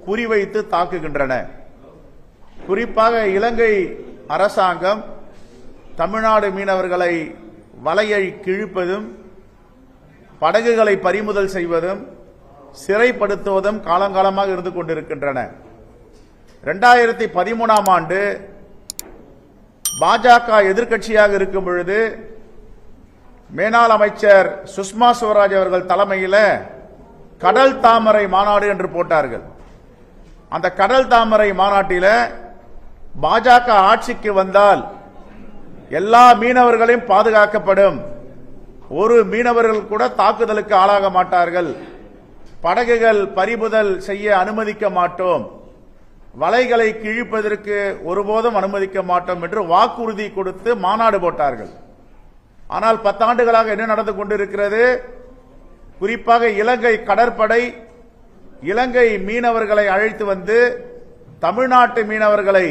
குறிவைத்து தாக்குகின்றன. குறிப்பாக இலங்கை அரசாங்கம் தமிழ்நாடு மீனவர்களை வலையை கிழிப்பதும் படகுகளை பறிமுதல் செய்வதும் சிறைப்படுத்துவதும் காலங்காலமாக இருந்து கொண்டிருக்கின்றன. 2013ஆம் ஆண்டு பாஜக எதிர்க்கட்சியாக இருக்கும் பொழுது மேனாள் அமைச்சர் சுஷ்மா ஸ்வராஜ் அவர்கள் தலைமையில் கடல் தாமரை மாநாடு என்று போட்டார்கள். அந்த கடல் தாமரை மாநாட்டில் பாஜக ஆட்சிக்கு வந்தால் எல்லா மீனவர்களையும் பாதுகாக்கப்படும், ஒரு மீனவர்கள் கூட தாக்குதலுக்கு ஆளாக மாட்டார்கள், படகுகள் பறிமுதல் செய்ய அனுமதிக்க மாட்டோம், வலைகளை கிழிப்பதற்கு ஒருபோதும் அனுமதிக்க மாட்டோம் என்று வாக்குறுதி கொடுத்து மாநாடு போட்டார்கள். ஆனால் 10 ஆண்டுகளாக என்ன நடந்து கொண்டிருக்கிறது? குறிப்பாக இலங்கை கடற்படை இலங்கை மீனவர்களை அழைத்து வந்து தமிழ்நாட்டு மீனவர்களை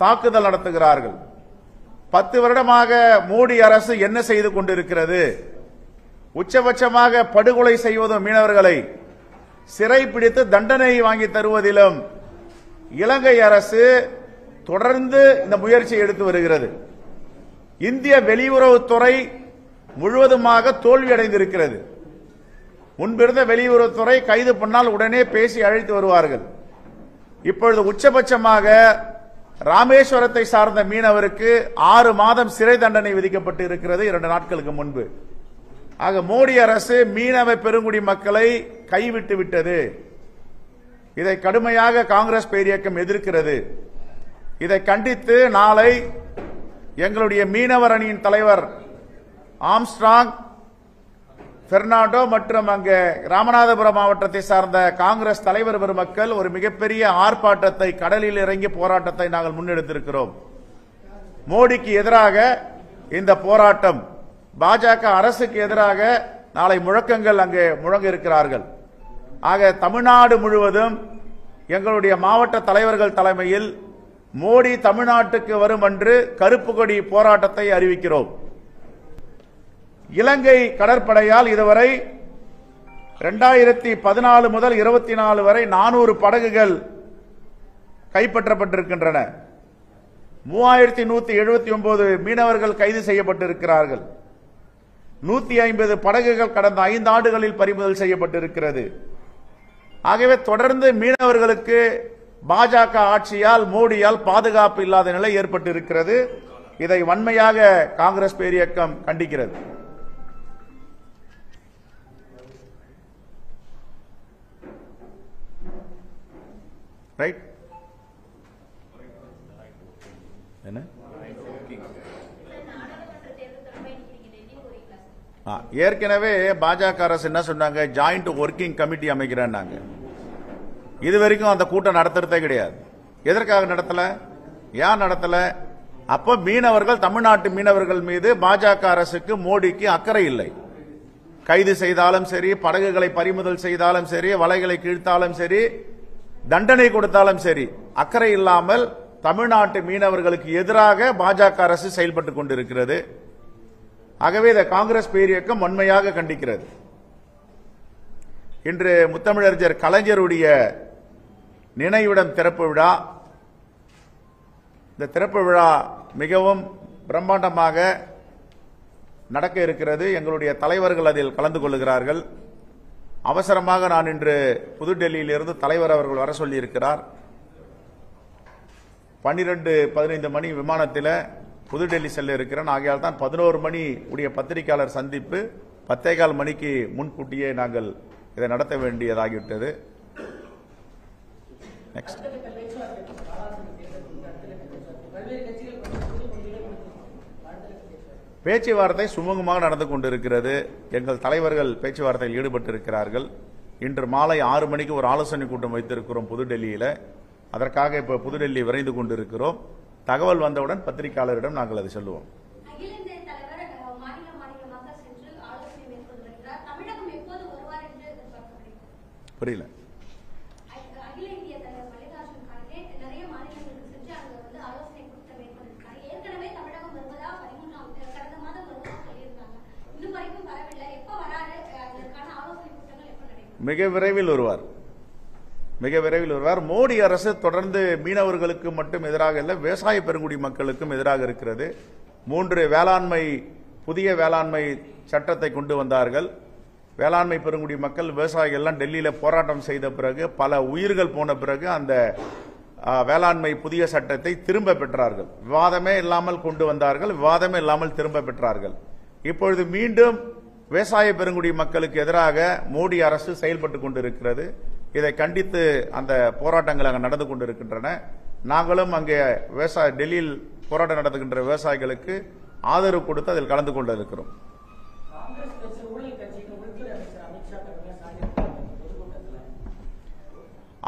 தாக்குதல் நடத்துகிறார்கள். 10 வருடமாக மோடி அரசு என்ன செய்து கொண்டிருக்கிறது? உச்சபட்சமாக படுகொலை செய்வதும் மீனவர்களை சிறைப்பிடித்து தண்டனை வாங்கி தருவதிலும் இலங்கை அரசு தொடர்ந்து இந்த முயற்சியை எடுத்து வருகிறது. இந்திய வெளியுறவுத்துறை முழுவதுமாக தோல்வியடைந்திருக்கிறது. முன்பிருந்த வெளியுறவுத்துறை கைது பண்ணால் உடனே பேசி அழைத்து வருவார்கள். இப்பொழுது உச்சபட்சமாக ராமேஸ்வரத்தை சார்ந்த மீனவருக்கு 6 மாதம் சிறை தண்டனை விதிக்கப்பட்டு இருக்கிறது 2 நாட்களுக்கு முன்பு. ஆக மோடி அரசு மீனவ பெருங்குடி மக்களை கைவிட்டு விட்டது. இதை கடுமையாக காங்கிரஸ் பேரியக்கம் எதிர்க்கிறது. இதை கண்டித்து நாளை எங்களுடைய மீனவர் அணியின் தலைவர் ஆம்ஸ்ட்ராங், பெர்னாண்டோ மற்றும் அங்கே ராமநாதபுரம் மாவட்டத்தை சார்ந்த காங்கிரஸ் தலைவர் பெருமக்கள் ஒரு மிகப்பெரிய ஆர்ப்பாட்டத்தை, கடலில் இறங்கி போராட்டத்தை நாங்கள் முன்னெடுத்திருக்கிறோம். மோடிக்கு எதிராக இந்த போராட்டம், பாஜக அரசுக்கு எதிராக நாளை முழக்கங்கள் அங்கே முழங்க இருக்கிறார்கள். ஆக தமிழ்நாடு முழுவதும் எங்களுடைய மாவட்ட தலைவர்கள் தலைமையில் மோடி தமிழ்நாட்டுக்கு வரும் என்று கருப்பு கொடி போராட்டத்தை அறிவிக்கிறோம். இலங்கை கடற்படையால் இதுவரை 2014 முதல் 24 வரை 400 படகுகள் கைப்பற்றப்பட்டிருக்கின்றன. 3179 மீனவர்கள் கைது செய்யப்பட்டிருக்கிறார்கள். 150 படகுகள் கடந்த 5 ஆண்டுகளில் பறிமுதல் செய்யப்பட்டிருக்கிறது. ஆகவே தொடர்ந்து மீனவர்களுக்கு பாஜக ஆட்சியால் மோடியால் பாதுகாப்பு இல்லாத நிலை ஏற்பட்டிருக்கிறது. இதை வன்மையாக காங்கிரஸ் பேரியக்கம் கண்டிக்கிறது. ரைட்? என்ன ஏற்கனவே பாஜக அரசு என்ன சொன்னாங்க? ஜாயிண்ட் ஒர்க்கிங் கமிட்டி அமைக்கிறாங்க. இதுவரைக்கும் அந்த கூட்டம் நடத்துறதே கிடையாது. எதற்காக நடத்தல? ஏன் நடத்தல? அப்ப மீனவர்கள், தமிழ்நாட்டு மீனவர்கள் மீது பாஜக அரசுக்கு, மோடிக்கு அக்கறை இல்லை. கைது செய்தாலும் சரி, படகுகளை பறிமுதல் செய்தாலும் சரி, வலைகளை கிழித்தாலும் சரி, தண்டனை கொடுத்தாலும் சரி, அக்கறை இல்லாமல் தமிழ்நாட்டு மீனவர்களுக்கு எதிராக பாஜக அரசு செயல்பட்டுக் கொண்டிருக்கிறது. ஆகவே இதை காங்கிரஸ் பேரியக்கம் வன்மையாக கண்டிக்கிறது. இன்று முத்தமிழறிஞர் கலைஞருடைய நினைவிடம் திறப்பு விழா. இந்த திறப்பு விழா மிகவும் பிரம்மாண்டமாக நடக்க இருக்கிறது. எங்களுடைய தலைவர்கள் அதில் கலந்து கொள்கிறார்கள். அவசரமாக நான் இன்று புதுடெல்லியிலிருந்து தலைவர் அவர்கள் வர சொல்லியிருக்கிறார். 12:15 மணி விமானத்தில் புதுடெல்லி செல்ல இருக்கிறேன். ஆகையால் தான் 11 மணி உடைய பத்திரிகையாளர் சந்திப்பு 10:15 மணிக்கு முன்கூட்டியே நாங்கள் இதை நடத்த வேண்டியதாகிவிட்டது. பேச்சுவார்த்தை சுமூகமாக நடந்து கொண்டிருக்கிறது. எங்கள் தலைவர்கள் பேச்சுவார்த்தையில் ஈடுபட்டிருக்கிறார்கள். இன்று மாலை 6 மணிக்கு ஒரு ஆலோசனை கூட்டம் வைத்திருக்கிறோம் புதுடெல்லியில். அதற்காக இப்ப புதுடெல்லி விரைந்து கொண்டிருக்கிறோம். தகவல் வந்தவுடன் பத்திரிகையாளரிடம் நாங்கள் அதை சொல்லுவோம். புரியல. மிக விரைவில் வருவார். மிக விரைவில் வருவார். மோடி அரசு தொடர்ந்து மீனவர்களுக்கு மட்டும் எதிராக இல்லை, விவசாய பெருங்குடி மக்களுக்கும் எதிராக இருக்கிறது. 3 புதிய வேளாண்மை சட்டத்தை கொண்டு வந்தார்கள். வேளாண்மை பெருங்குடி மக்கள் விவசாயிகள் எல்லாம் டெல்லியில் போராட்டம் செய்த பிறகு, பல உயிர்கள் போன பிறகு அந்த வேளாண்மை புதிய சட்டத்தை திரும்ப பெற்றார்கள். விவாதமே இல்லாமல் கொண்டு வந்தார்கள், விவாதமே இல்லாமல் திரும்ப பெற்றார்கள். இப்பொழுது மீண்டும் விவசாய பெருங்குடி மக்களுக்கு எதிராக மோடி அரசு செயல்பட்டு கொண்டிருக்கிறது. இதை கண்டித்து அந்த போராட்டங்கள் அங்கே நடந்து கொண்டிருக்கின்றன. நாங்களும் அங்கே டெல்லியில் போராட்டம் நடத்துகின்ற விவசாயிகளுக்கு ஆதரவு கொடுத்து அதில் கலந்து கொண்டிருக்கிறோம்.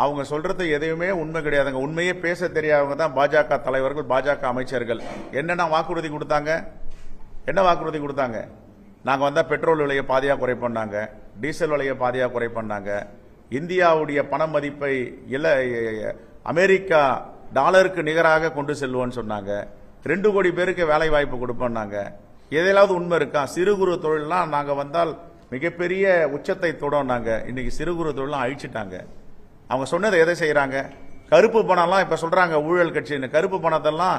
அவங்க சொல்றது எதையுமே உண்மை கிடையாதுங்க. உண்மையே பேச தெரியாதவங்க தான் பாஜக தலைவர்கள், பாஜக அமைச்சர்கள். என்னென்ன வாக்குறுதி கொடுத்தாங்க? என்ன வாக்குறுதி கொடுத்தாங்க? நாங்க வந்தா பெட்ரோல் விலையை பாதியா குறை பண்ணாங்க, டீசல் விலையை பாதியா குறை பண்ணாங்க, இந்தியாவுடைய பண மதிப்பை அமெரிக்கா டாலருக்கு நிகராக கொண்டு செல்வோன்னு சொன்னாங்க. 2 கோடி பேருக்கு வேலை வாய்ப்பு கொடுப்போம்னாங்க. எதையாவது உண்மை இருக்கா? சிறு குறு தொழிலாம் நாங்க வந்தால் மிகப்பெரிய உச்சத்தை தொடோம்னாங்க. இன்னைக்கு சிறு குறு தொழிலாம் அழிச்சிட்டாங்க. அவங்க சொன்னதை எதை செய்யறாங்க? கருப்பு பணம்லாம் இப்ப சொல்றாங்க ஊழல் கட்சின்னு. கருப்பு பணத்தெல்லாம்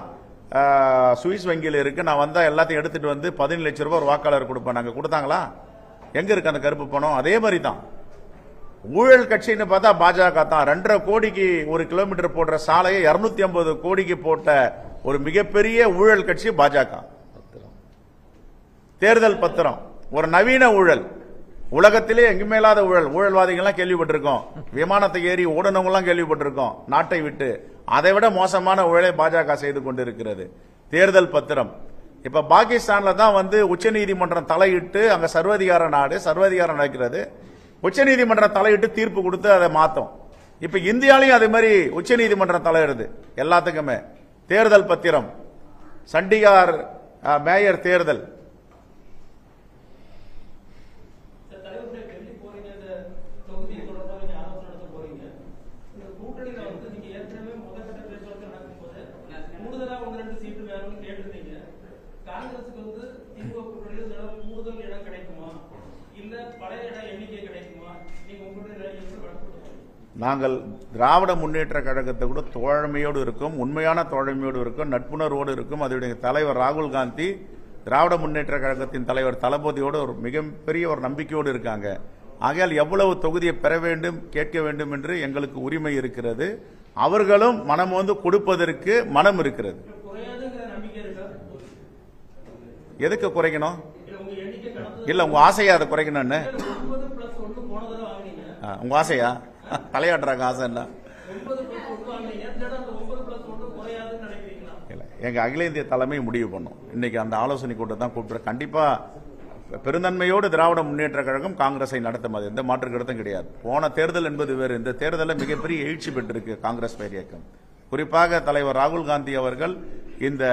சுவிஸ் வங்கியில் இருக்கு. நான் வந்தா எல்லாத்தையும் எடுத்துட்டு வந்து 15 லட்சம் ரூபாய் ஒரு வாக்காளர் கொடுப்பேன். நாங்க கொடுத்தாங்களா? எங்க இருக்கு அந்த கருப்பு பணம்? அதே மாதிரி தான் ஊழல் கட்சின்னு பார்த்தா பாஜக தான். 2.5 கோடிக்கு 1 கிலோமீட்டர் போடுற சாலையை 250 கோடிக்கு போட்ட ஒரு மிகப்பெரிய ஊழல் கட்சி பாஜக. தேர்தல் பத்திரம் ஒரு நவீன ஊழல், உலகத்திலே எங்குமே இல்லாத ஊழல். ஊழல்வாதிகள்லாம் கேள்விப்பட்டிருக்கோம், விமானத்தை ஏறி ஓடனவங்களாம் கேள்விப்பட்டிருக்கோம் நாட்டை விட்டு. அதை விட மோசமான ஊழலை பாஜக செய்து கொண்டிருக்கிறது. தேர்தல் பத்திரம் இப்ப பாகிஸ்தான்ல தான் உச்சநீதிமன்றம் தலையிட்டு, அங்க சர்வதிகார நாடு, சர்வதிகாரம் நடக்கிறது. உச்சநீதிமன்றம் தலையிட்டு தீர்ப்பு கொடுத்து அதை மாத்தோம். இப்ப இந்தியாலையும் அதே மாதிரி உச்சநீதிமன்றம் தலையிடுது எல்லாத்துக்குமே. தேர்தல் பத்திரம், சண்டிகார் மேயர் தேர்தல். நாங்கள் திராவிட முன்னேற்ற கழகத்தை கூட தோழமையோடு இருக்கும், உண்மையான தோழமையோடு இருக்கும், நட்புணர்வோடு இருக்கும். அதனுடைய தலைவர் ராகுல் காந்தி, திராவிட முன்னேற்ற கழகத்தின் தலைவர் தளபதியோடு ஒரு மிகப்பெரிய ஒரு நம்பிக்கையோடு இருக்காங்க. ஆகையால் எவ்வளவு தொகுதியை பெற வேண்டும், கேட்க வேண்டும் என்று எங்களுக்கு உரிமை இருக்கிறது. அவர்களும் மனம் கொடுப்பதற்கு மனம் இருக்கிறது. எதுக்கு குறைக்கணும்? இல்ல உங்க ஆசையா அதை குறைக்கணும்னு? உங்க ஆசையா? தலையாட்டுறாங்க ஆசை என்ன? எங்க அகில இந்திய தலைமை முடிவு பண்ணும். இன்னைக்கு அந்த ஆலோசனை கூட்டம் தான் கூப்பிட்டு கண்டிப்பா பெருந்தன்மையோடு திராவிட முன்னேற்ற கழகம் காங்கிரஸை நடத்தும். அது எந்த மாற்று கருத்தும் கிடையாது. போன தேர்தல் என்பது வேறு. இந்த தேர்தலில் மிகப்பெரிய எழுச்சி பெற்றிருக்கு காங்கிரஸ் பேர் இயக்கம். குறிப்பாக தலைவர் ராகுல் காந்தி அவர்கள் இந்த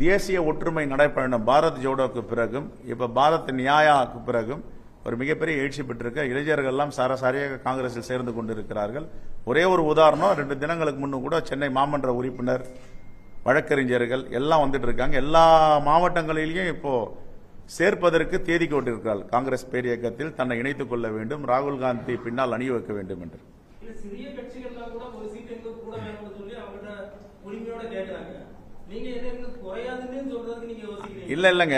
தேசிய ஒற்றுமை நடைபயணம் பாரத் ஜோடோக்கு பிறகும், இப்ப பாரத் நியாயாக்கு பிறகும் ஒரு மிகப்பெரிய எழுச்சி பெற்றிருக்க. இளைஞர்கள் எல்லாம் சாரசாரியாக காங்கிரஸில் சேர்ந்து கொண்டிருக்கிறார்கள். ஒரே ஒரு உதாரணம், 2 தினங்களுக்கு முன்னும் கூட சென்னை மாமன்ற உறுப்பினர், வழக்கறிஞர்கள் எல்லாம் வந்துட்டு இருக்காங்க. எல்லா மாவட்டங்களிலேயும் இப்போ சேர்ப்பதற்கு தேதி போட்டிருக்கிறார்கள். காங்கிரஸ் பேரியக்கத்தில் தன்னை இணைத்துக் கொள்ள வேண்டும், ராகுல் காந்தி பின்னால் அணிய வைக்க வேண்டும் என்று. இல்ல இல்லங்க,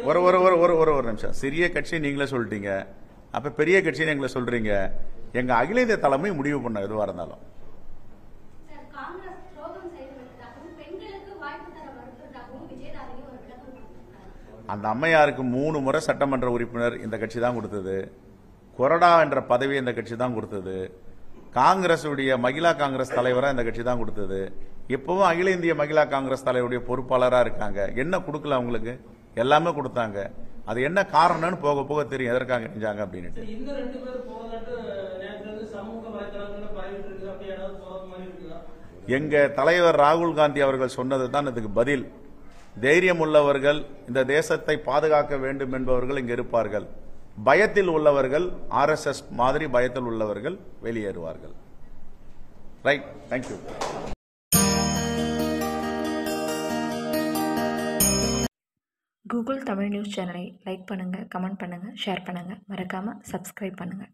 ஒரு ஒரு ஒரு ஒரு ஒரு நிமிஷம். சிறிய கட்சி நீங்களே சொல்லிட்டீங்க, அப்ப பெரிய கட்சி நீங்களே சொல்றீங்க. எங்க அகில இந்திய தலைமை முடிவு பண்ண எதுவா இருந்தாலும். அந்த அம்மையாருக்கு 3 முறை சட்டமன்ற உறுப்பினர் இந்த கட்சி தான் கொடுத்தது. கொறடா என்ற பதவி இந்த கட்சி தான் கொடுத்தது. காங்கிரஸ் மகிழா காங்கிரஸ் தலைவரா இந்த கட்சி தான் கொடுத்தது. இப்பவும் அகில இந்திய மகிழா காங்கிரஸ் தலைவருடைய பொறுப்பாளரா இருக்காங்க. என்ன கொடுக்கல அவங்களுக்கு? எல்லாமே கொடுத்தாங்க. அது என்ன காரணம்னு போக போக தெரியும் எதற்காக செஞ்சாங்க அப்படின்னு. எங்க தலைவர் ராகுல் காந்தி அவர்கள் சொன்னது தான் இதுக்கு பதில். தைரியம் உள்ளவர்கள், இந்த தேசத்தை பாதுகாக்க வேண்டும் என்பவர்கள் இங்கு இருப்பார்கள். பயத்தில் உள்ளவர்கள், RSS மாதிரி பயத்தில் உள்ளவர்கள் வெளியேறுவார்கள். Right, thank you. Google Tamil news சேனலை லைக் பண்ணுங்கள், கமெண்ட் பண்ணுங்கள், ஷேர் பண்ணுங்கள். மறக்காமல் சப்ஸ்கிரைப் பண்ணுங்கள்.